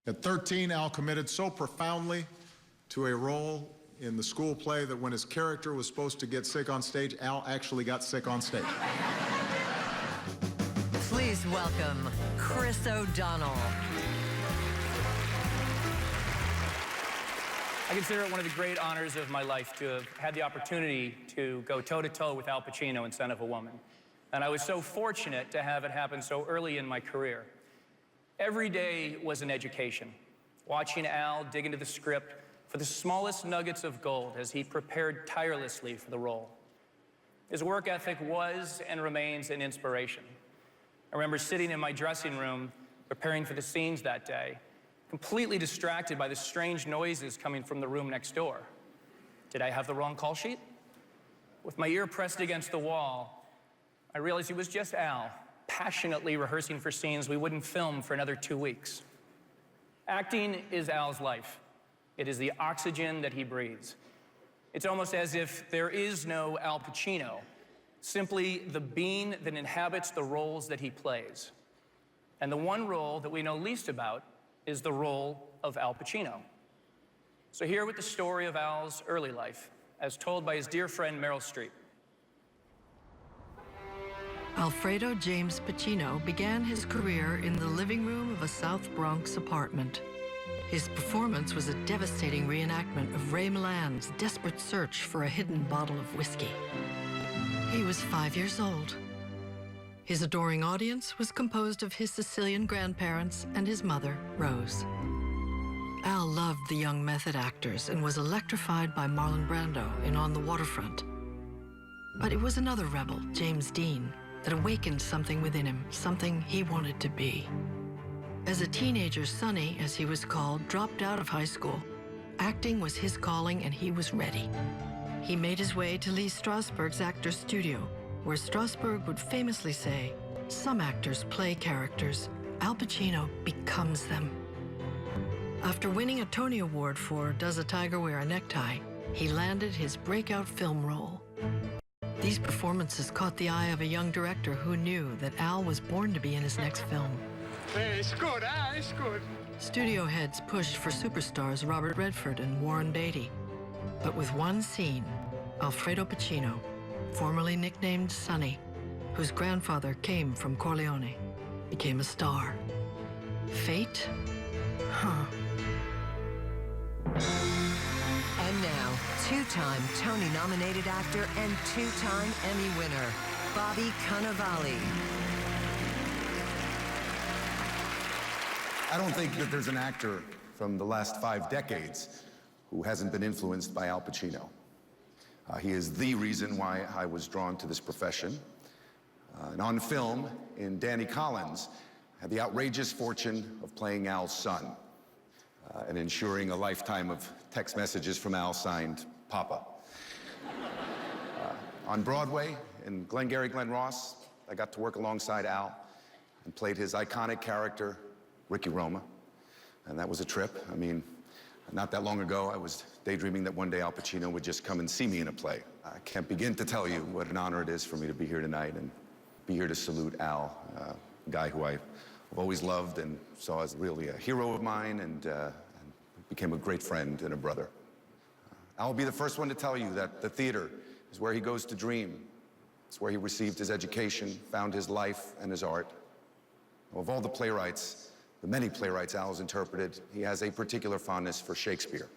At 13, Al committed so profoundly to a role in the school play that when his character was supposed to get sick on stage, Al actually got sick on stage. Please welcome Chris O'Donnell. I consider it one of the great honors of my life to have had the opportunity to go toe-to-toe with Al Pacino in Son of a Woman. And I was so fortunate to have it happen so early in my career. Every day was an education, watching Al dig into the script for the smallest nuggets of gold as he prepared tirelessly for the role. His work ethic was and remains an inspiration. I remember sitting in my dressing room preparing for the scenes that day, completely distracted by the strange noises coming from the room next door. Did I have the wrong call sheet? With my ear pressed against the wall, I realized it was just Al, passionately rehearsing for scenes we wouldn't film for another 2 weeks. Acting is Al's life. It is the oxygen that he breathes. It's almost as if there is no Al Pacino, simply the being that inhabits the roles that he plays. And the one role that we know least about is the role of Al Pacino. So here with the story of Al's early life, as told by his dear friend Meryl Streep. Alfredo James Pacino began his career in the living room of a South Bronx apartment. His performance was a devastating reenactment of Ray Milland's desperate search for a hidden bottle of whiskey. He was 5 years old. His adoring audience was composed of his Sicilian grandparents and his mother, Rose. Al loved the young method actors and was electrified by Marlon Brando in On the Waterfront. But it was another rebel, James Dean, that awakened something within him, something he wanted to be. As a teenager, Sonny, as he was called, dropped out of high school. Acting was his calling, and he was ready. He made his way to Lee Strasberg's Actors Studio, where Strasberg would famously say, "Some actors play characters. Al Pacino becomes them." After winning a Tony Award for Does a Tiger Wear a Necktie, he landed his breakout film role. These performances caught the eye of a young director who knew that Al was born to be in his next film. Hey, it's good, it's good. Studio heads pushed for superstars Robert Redford and Warren Beatty. But with one scene, Alfredo Pacino, formerly nicknamed Sonny, whose grandfather came from Corleone, became a star. Fate? Huh. And now, two-time Tony-nominated actor and two-time Emmy winner, Bobby Cannavale. I don't think that there's an actor from the last 5 decades who hasn't been influenced by Al Pacino. He is the reason why I was drawn to this profession. And on film, in Danny Collins, I had the outrageous fortune of playing Al's son and ensuring a lifetime of text messages from Al signed Papa. On Broadway, in Glengarry Glen Ross, I got to work alongside Al and played his iconic character, Ricky Roma. And that was a trip. I mean, not that long ago, I was daydreaming that one day Al Pacino would just come and see me in a play. I can't begin to tell you what an honor it is for me to be here tonight and be here to salute Al, a guy who I've always loved and saw as really a hero of mine and became a great friend and a brother. Al will be the first one to tell you that the theater is where he goes to dream. It's where he received his education, found his life and his art. Of all the playwrights, the many playwrights Al has interpreted, he has a particular fondness for Shakespeare.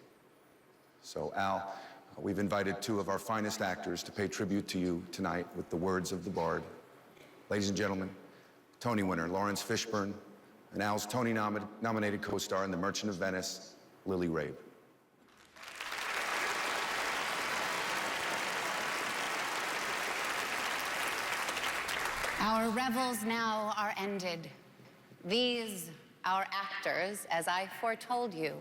So Al, we've invited 2 of our finest actors to pay tribute to you tonight with the words of the Bard. Ladies and gentlemen, Tony winner Lawrence Fishburne and Al's Tony-nominated co-star in The Merchant of Venice, Lily Rabe. Our revels now are ended. These, our actors, as I foretold you,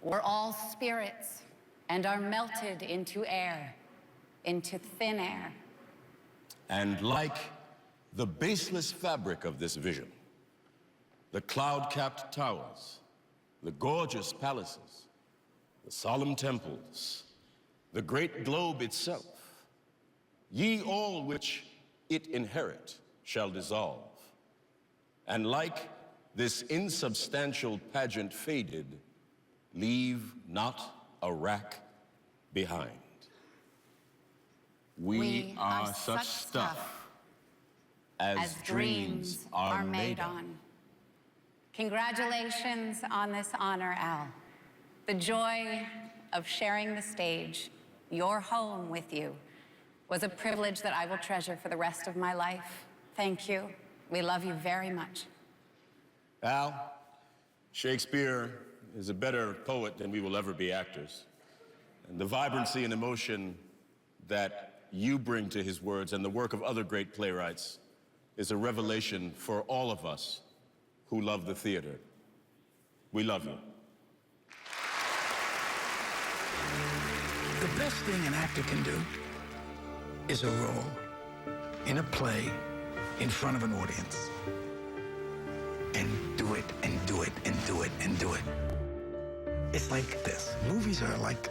were all spirits and are melted into air, into thin air. And like the baseless fabric of this vision, the cloud-capped towers, the gorgeous palaces, the solemn temples, the great globe itself, ye all which it inherit shall dissolve. And like this insubstantial pageant faded, leave not a rack behind. We are such stuff as dreams are made on. Congratulations on this honor, Al. The joy of sharing the stage, your home with you, was a privilege that I will treasure for the rest of my life. Thank you. We love you very much. Al, Shakespeare is a better poet than we will ever be actors. And the vibrancy and emotion that you bring to his words and the work of other great playwrights is a revelation for all of us who love the theater. We love you. The best thing an actor can do is a role in a play in front of an audience. And do it, and do it, and do it, and do it. It's like this. Movies are like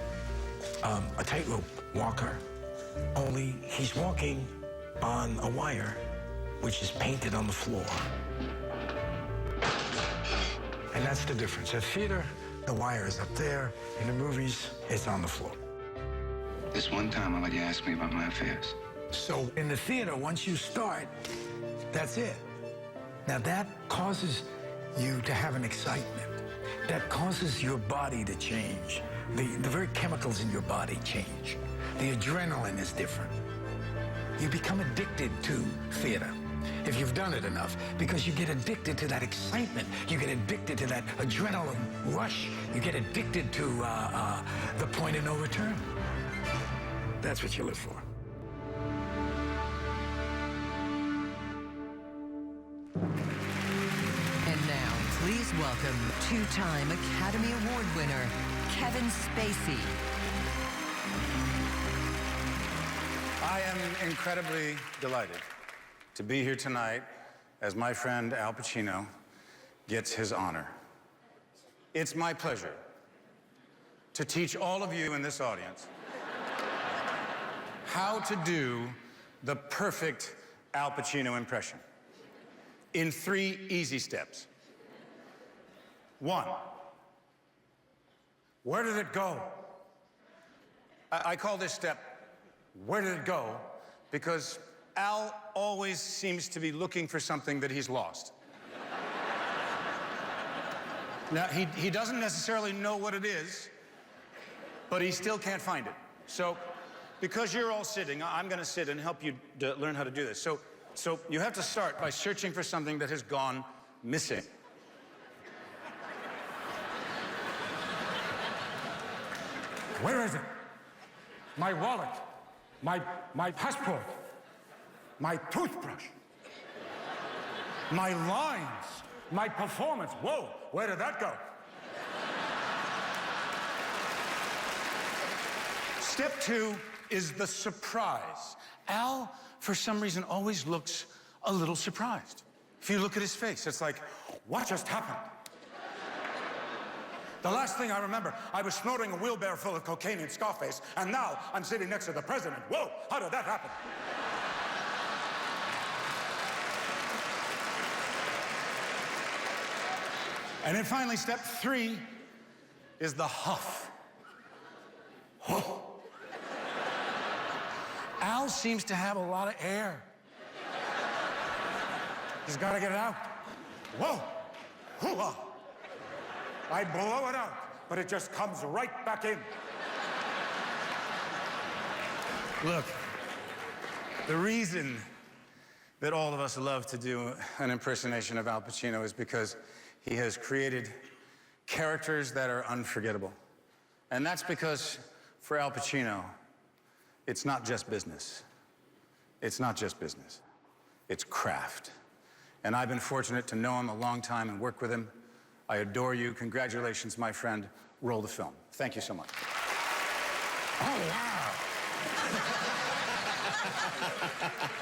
a tightrope walker, only he's walking on a wire which is painted on the floor. And that's the difference. At theater, the wire is up there. In the movies, it's on the floor. This one time, I'll let you ask me about my affairs. So in the theater, once you start, that's it. Now that causes you to have an excitement. That causes your body to change. The very chemicals in your body change. The adrenaline is different. You become addicted to theater, if you've done it enough, because you get addicted to that excitement. You get addicted to that adrenaline rush. You get addicted to the point of no return. That's what you live for. And now, please welcome two-time Academy Award winner, Kevin Spacey. I am incredibly delighted to be here tonight as my friend Al Pacino gets his honor. It's my pleasure to teach all of you in this audience how to do the perfect Al Pacino impression in 3 easy steps. 1, where did it go? I call this step, where did it go? Because Al always seems to be looking for something that he's lost. Now, he doesn't necessarily know what it is, but he still can't find it. So, because you're all sitting, I'm gonna sit and help you learn how to do this. So you have to start by searching for something that has gone missing. Where is it? My wallet, my passport, my toothbrush, my lines, my performance. Whoa, where did that go? Step 2 is the surprise. Al, for some reason, always looks a little surprised. If you look at his face, it's like, What just happened? The last thing I remember, I was snorting a wheelbarrow full of cocaine in Scarface, and now I'm sitting next to the president. Whoa, how did that happen? and then finally, step 3 is the huff. Whoa. Al seems to have a lot of air. He's got to get it out. Whoa, hoo-ha. I blow it out, but it just comes right back in. Look, the reason that all of us love to do an impersonation of Al Pacino is because he has created characters that are unforgettable. And that's because for Al Pacino, it's not just business. It's not just business. It's craft. And I've been fortunate to know him a long time and work with him. I adore you. Congratulations, my friend. Roll the film. Thank you so much. Oh, wow.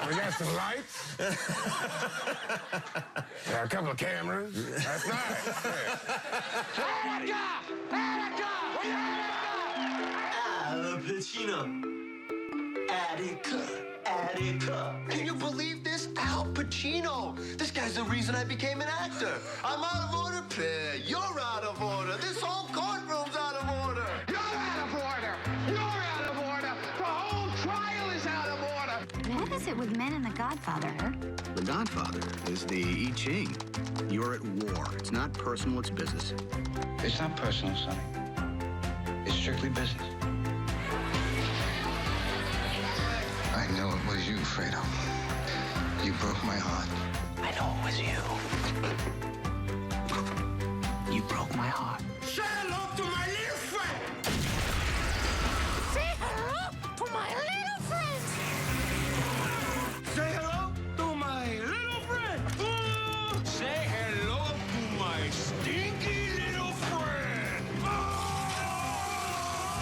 We got some lights. There are a couple of cameras. That's nice. Al Pacino. Attica. Attica. Can you believe this? Al Pacino. This guy's the reason I became an actor. I'm out of order, Pear. You're out of order. This whole courtroom's out of order. You're out of order. You're out of order. The whole trial is out of order. What is it with men and The Godfather, huh? The Godfather is the I Ching. You're at war. It's not personal, it's business. It's not personal, Sonny. It's strictly business. I know it was you, Fredo. You broke my heart. I know it was you. You broke my heart. Say hello to my little friend. Say hello to my little friend. Say hello to my little friend. Say hello to my stinky little friend.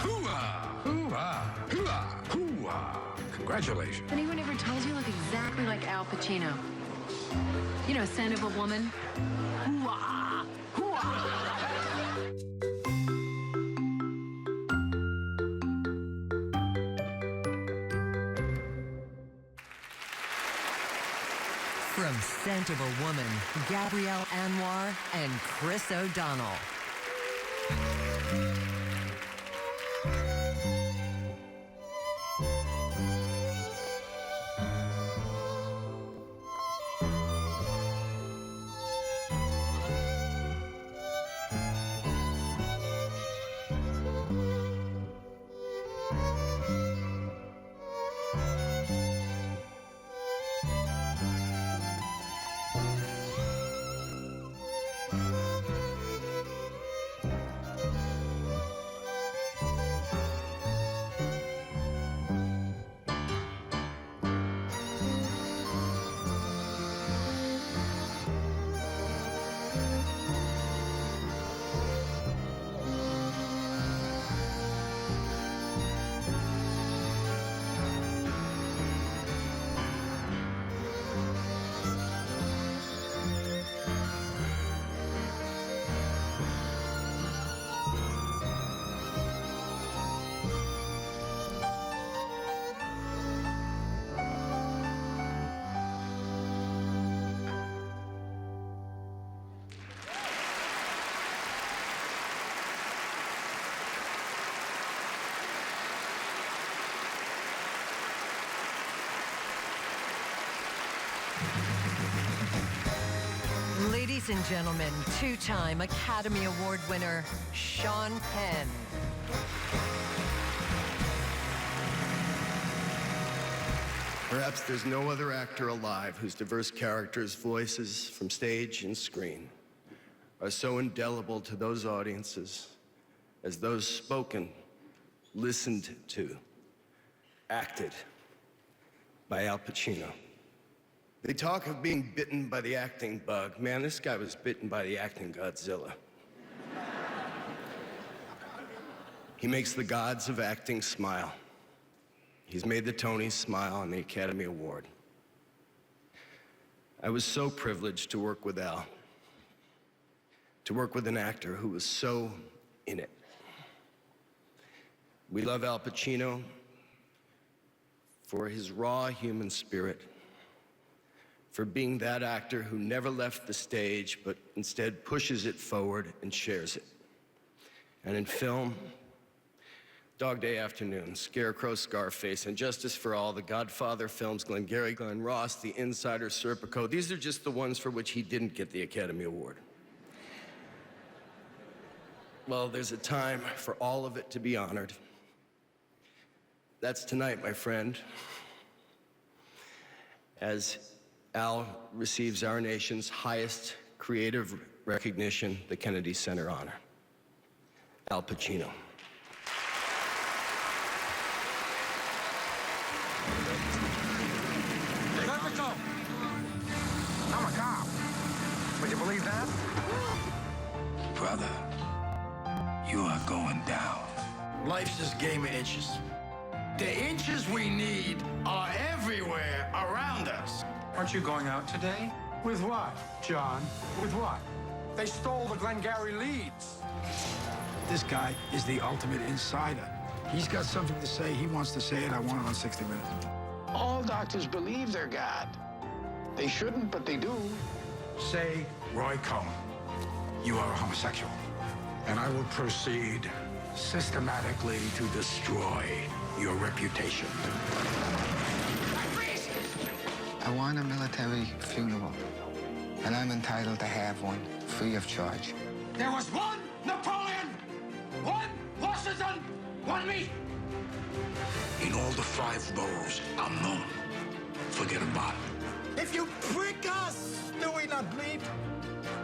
Hoo-ah! Hoo-ah! Hoo-ah! Hoo-ah! Congratulations. Anyone ever told you look exactly like Al Pacino? You know, Son of a Woman? Hoo-ah! Hoo-ah! From Scent of a Woman, Gabrielle Anwar and Chris O'Donnell. Ladies and gentlemen, two-time Academy Award winner, Sean Penn. Perhaps there's no other actor alive whose diverse characters, voices from stage and screen are so indelible to those audiences as those spoken, listened to, acted by Al Pacino. They talk of being bitten by the acting bug. Man, this guy was bitten by the acting Godzilla. He makes the gods of acting smile. He's made the Tonys smile and the Academy Award. I was so privileged to work with Al, to work with an actor who was so in it. We love Al Pacino for his raw human spirit, for being that actor who never left the stage, but instead pushes it forward and shares it. And in film, Dog Day Afternoon, Scarecrow, Scarface, and Justice for All, The Godfather films, Glengarry Glen Ross, The Insider, Serpico, these are just the ones for which he didn't get the Academy Award. Well, there's a time for all of it to be honored. That's tonight, my friend, as Al receives our nation's highest creative recognition, the Kennedy Center Honor. Al Pacino. Serpico! I'm a cop. Would you believe that? Brother, you are going down. Life's this game of inches. The inches we need are everywhere around us. Aren't you going out today? With what, John? With what? They stole the Glengarry leads. This guy is the ultimate insider. He's got something to say. He wants to say it. I want it on 60 Minutes. All all doctors believe they're God. They shouldn't, but they do. Say, Roy Cohn, you are homosexual, and I will proceed systematically to destroy your reputation. I want a military funeral, and I'm entitled to have one free of charge. There was one Napoleon, one Washington, one me. In all the 5 boroughs, I'm known. Forget about it. If you prick us, do we not bleed?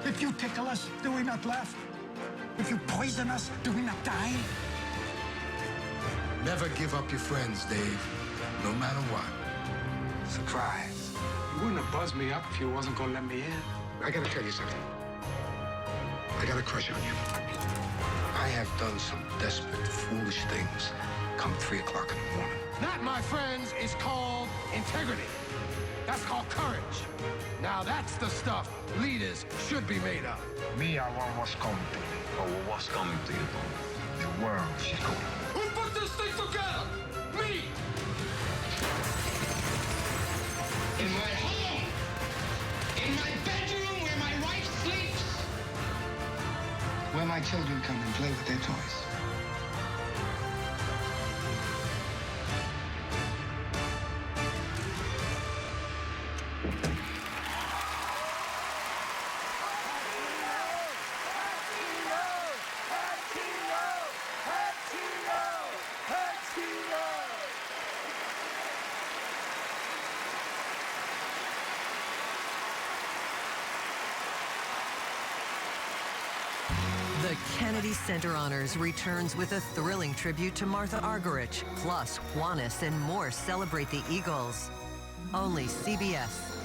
If you tickle us, do we not laugh? If you poison us, do we not die? Never give up your friends, Dave, no matter what. Surprise. You wouldn't have buzzed me up if you wasn't gonna let me in. I gotta tell you something. I got a crush on you. I have done some desperate, foolish things come 3 o'clock in the morning. That, my friends, is called integrity. That's called courage. Now that's the stuff leaders should be made of. Me, I want what's coming to me. Oh, well, what's coming to you, Tony? The world she's going. Who put this thing together? Me! In my home! In my bedroom where my wife sleeps! Where my children come and play with their toys. The Kennedy Center Honors returns with a thrilling tribute to Martha Argerich. Plus, Juanes and more celebrate the Eagles. Only CBS.